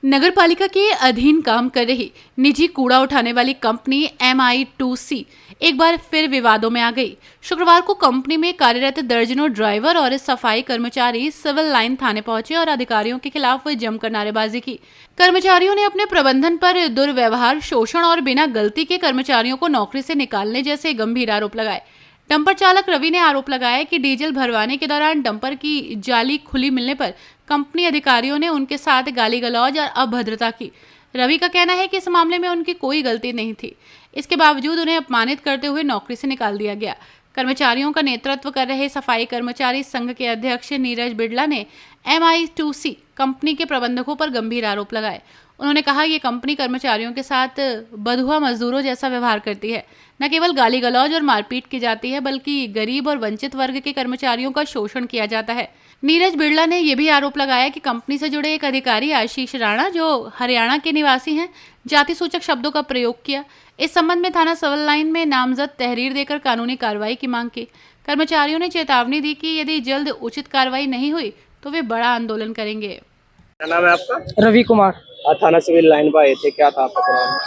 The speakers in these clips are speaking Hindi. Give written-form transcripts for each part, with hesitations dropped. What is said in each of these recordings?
नगरपालिका के अधीन काम कर रही निजी कूड़ा उठाने वाली कंपनी MI2C एक बार फिर विवादों में आ गई। शुक्रवार को कंपनी में कार्यरत दर्जनों ड्राइवर और सफाई कर्मचारी सिविल लाइन थाने पहुंचे और अधिकारियों के खिलाफ जमकर नारेबाजी की। कर्मचारियों ने अपने प्रबंधन पर दुर्व्यवहार, शोषण और बिना गलती के कर्मचारियों को नौकरी से निकालने जैसे गंभीर आरोप लगाए। डंपर चालक रवि ने आरोप लगाया कि डीजल भरवाने के दौरान डंपर की जाली खुली मिलने पर कंपनी अधिकारियों ने उनके साथ गाली गलौज और अभद्रता की। रवि का कहना है कि इस मामले में उनकी कोई गलती नहीं थी। इसके बावजूद उन्हें अपमानित करते हुए नौकरी से निकाल दिया गया। कर्मचारियों का नेतृत्व कर रहे सफाई कर्मचारी संघ के अध्यक्ष नीरज बिड़ला ने MI2C कंपनी के प्रबंधकों पर गंभीर आरोप लगाए। उन्होंने कहा ये कंपनी कर्मचारियों के साथ बंधुआ मजदूरों जैसा व्यवहार करती है। न केवल गाली गलौज और मारपीट की जाती है, बल्कि गरीब और वंचित वर्ग के कर्मचारियों का शोषण किया जाता है। नीरज बिड़ला ने यह भी आरोप लगाया कि कंपनी से जुड़े एक अधिकारी आशीष राणा, जो हरियाणा के निवासी हैं, जाति सूचक शब्दों का प्रयोग किया। इस संबंध में थाना सिविल लाइन में नामजद तहरीर देकर कानूनी कार्रवाई की मांग की। कर्मचारियों ने चेतावनी दी कि यदि जल्द उचित कार्रवाई नहीं हुई तो वे बड़ा आंदोलन करेंगे। क्या नाम है आपका? रवि कुमार। थाना सिविल लाइन पर आए थे, क्या था आपका प्रॉब्लम?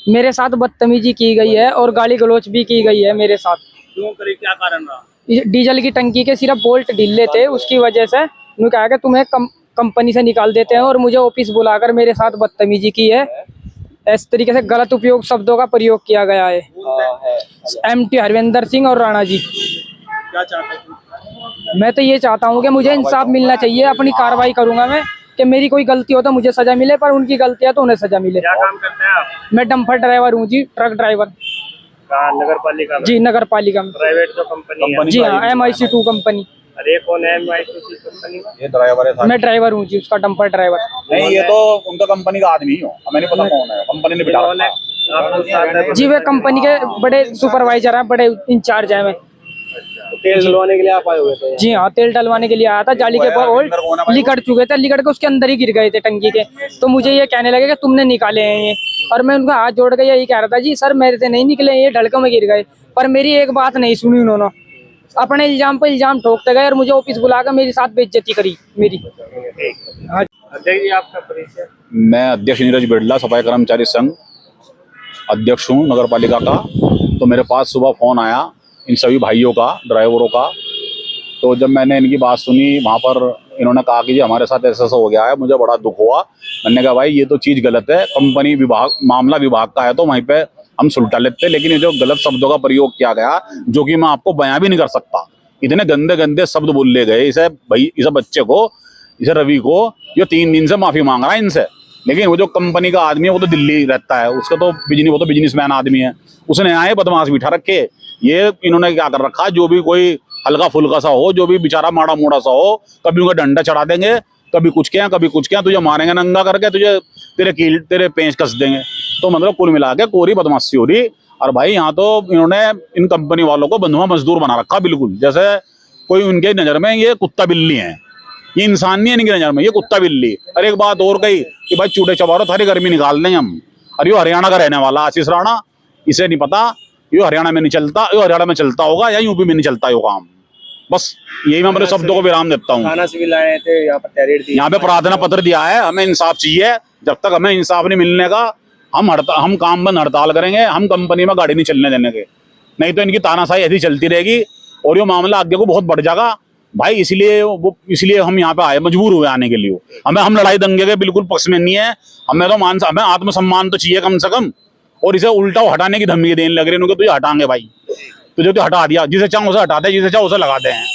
मेरे साथ बदतमीजी की गई है और गाली गलौच भी की गई है मेरे साथ। क्यों करी, क्या कारण रहा? डीजल की टंकी के सिर्फ बोल्ट ढीले थे, उसकी वजह से उन्होंने कहा कि तुम्हें कंपनी से निकाल देते हैं और मुझे ऑफिस बुलाकर मेरे साथ बदतमीजी की है। इस तरीके से गलत उपयोग शब्दों का प्रयोग किया गया है। MT हरविंदर सिंह और राणा जी। क्या चाहते हैं? मैं तो ये चाहता हूँ कि मुझे इंसाफ मिलना चाहिए। अपनी कार्रवाई करूंगा मैं कि मेरी कोई गलती हो तो मुझे सजा मिले, पर उनकी गलती है तो उन्हें सजा मिले। क्या काम करते हैं आप? मैं डंपर ड्राइवर हूँ जी, ट्रक ड्राइवर। नगर पालिका में? जी, नगर पालिका में। प्राइवेट जो कंपनी है? जी हाँ, MIC2 कंपनी। अरे कौन है MI2C कंपनी में? ये ड्राइवर है। मैं ड्राइवर हूँ जी, उसका डंपर ड्राइवर। नहीं, ये तो उनका कंपनी का आदमी हो, हमें नहीं पता कौन है। कंपनी ने बिठा रखा है। आपको साथ है? जी, वे कंपनी के बड़े सुपरवाइजर हैं, बड़े इंचार्ज हैं। मैं तो तेल डलवाने के लिए आप आए हुए थे? जी हाँ, तेल डलवाने के लिए आया था। जाली के बोल्ट लिकड़ चुके थे, लिकड़ के उसके अंदर ही गिर गए थे टंकी के। तो मुझे ये कहने लगे कि तुमने निकाले हैं ये, और मैं उनका हाथ जोड़ के यही कह रहा था, जी सर मेरे से नहीं निकले, ये ढलकों में गिर गए। पर मेरी एक बात नहीं सुनी उन्होंने, अपने इल्जाम पर इल्जाम ठोकते गए और मुझे ऑफिस बुलाकर मेरे साथ बेइज्जती करी मेरी। अध्यक्ष जी, आपका परिचय? मैं अध्यक्ष नीरज बिड़ला, सफाई कर्मचारी संघ अध्यक्ष हूँ नगर पालिका का। तो मेरे पास सुबह फोन आया इन सभी भाइयों का, ड्राइवरों का। तो जब मैंने इनकी बात सुनी, वहाँ पर इन्होंने कहा कि जी हमारे साथ ऐसा हो गया है, मुझे बड़ा दुख हुआ। मैंने कहा भाई ये तो चीज़ गलत है, कंपनी विभाग, मामला विभाग का है तो वहीं पे हम सुलटा लेते, लेकिन ये जो गलत शब्दों का प्रयोग किया गया, जो कि मैं आपको बयां भी नहीं कर सकता, इतने गंदे गंदे शब्द बोले गए इसे भाई, इस बच्चे को, इसे रवि को, जो 3 दिन से माफी मांग रहा है इनसे। लेकिन वो जो कंपनी का आदमी है वो तो दिल्ली रहता है, उसका तो वो तो बिजनेसमैन आदमी है, उसने आए बदमाश बिठा रखे। ये इन्होंने क्या कर रखा, जो भी कोई हल्का फुल्का सा हो, जो भी बेचारा माड़ा मोड़ा सा हो, कभी उनका डंडा चढ़ा देंगे, कभी कुछ क्या कभी कुछ क्या, तुझे मारेंगे नंगा करके, तुझे तेरे पेंच कस देंगे। तो मतलब कुल मिला के कोरी बदमाशी हो रही। और भाई यहाँ तो इन्होंने इन कंपनी वालों को बंधुआ मजदूर बना रखा, बिल्कुल जैसे कोई उनके नजर में ये कुत्ता बिल्ली है, ये इंसान नहीं है इनकी नजर में, ये कुत्ता बिल्ली। और एक बात और कही कि भाई चूड़े चबारो थारी गर्मी निकाल देंगे हम। अरे ये हरियाणा का रहने वाला आशीष राणा, इसे नहीं पता ये हरियाणा में नहीं चलता, ये हरियाणा में चलता होगा या यूपी में नहीं चलता ये काम। बस यही मैं अपने शब्दों को विराम देता हूँ। थाना सिविल आए थे, यहाँ पर तहरीर दी, यहाँ पे प्रार्थना पत्र दिया है, हमें इंसाफ चाहिए। जब तक हमें इंसाफ नहीं मिलने का हम काम बंद हड़ताल करेंगे, हम कंपनी में गाड़ी नहीं चलने देने के, नहीं तो इनकी तानाशाही ऐसी चलती रहेगी और ये मामला आगे को बहुत बढ़ जाएगा भाई। इसलिए हम यहाँ पे आए, मजबूर हुए आने के लिए। हम लड़ाई दंगे के बिल्कुल पक्ष में नहीं है, हमें आत्मसम्मान तो चाहिए कम से कम। और इसे उल्टा हटाने की धमकी देने लग रहे हैं, तुझे हटाएंगे भाई, तुझे तो हटा दिया, जिसे चाहो उसे हटा दे, जिसे चाहो उसे लगा दे हैं।